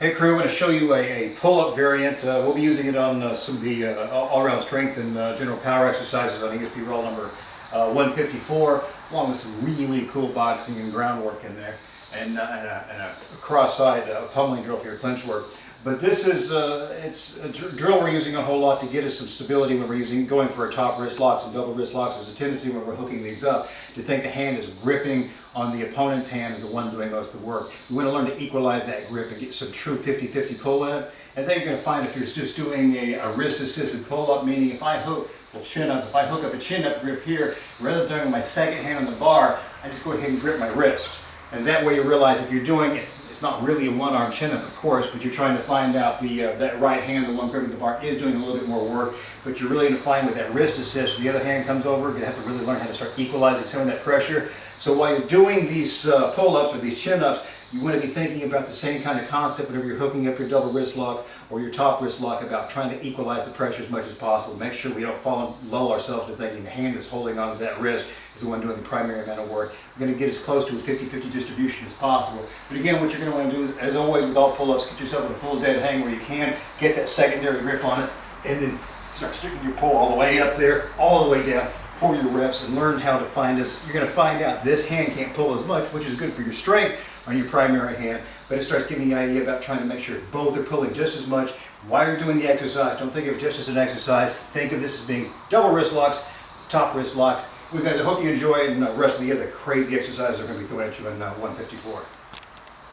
Hey crew, I'm going to show you a pull-up variant. We'll be using it on some of the all-around strength and general power exercises on ESP roll number 154, along with some really cool boxing and groundwork in there, and a cross-side pummeling drill for your clinch work. But this is it's a drill we're using a whole lot to get us some stability when we're going for our top wrist locks and double wrist locks. There's a tendency when we're hooking these up to think the hand is gripping on the opponent's hand as the one doing most of the work. We want to learn to equalize that grip and get some true 50-50 pull in it. And then you're going to find if you're just doing a wrist-assisted pull-up, meaning if I hook up a chin-up grip here, rather than throwing my second hand on the bar, I just go ahead and grip my wrist. And that way you realize if you're doing, it's not really a one-arm chin-up, of course, but you're trying to find out that right hand, the one gripping the bar, is doing a little bit more work. But you're really going to find with that wrist assist, the other hand comes over, you're going to have to really learn how to start equalizing some of that pressure. So while you're doing these pull-ups or these chin-ups, you want to be thinking about the same kind of concept whenever you're hooking up your double wrist lock or your top wrist lock, about trying to equalize the pressure as much as possible. Make sure we don't lull ourselves to thinking the hand that's holding onto that wrist is the one doing the primary amount of work. We're going to get as close to a 50-50 distribution as possible. But again, what you're going to want to do is, as always with all pull-ups, get yourself in a full dead hang where you can, get that secondary grip on it, and then start sticking your pull all the way up there, all the way down for your reps, and learn how to find this. You're going to find out this hand can't pull as much, which is good for your strength on your primary hand, but it starts giving you an idea about trying to make sure both are pulling just as much while you're doing the exercise. Don't think of it just as an exercise. Think of this as being double wrist locks, top wrist locks. Guys, I hope you enjoy it, and the rest of the other crazy exercises are going to be thrown at you in 154.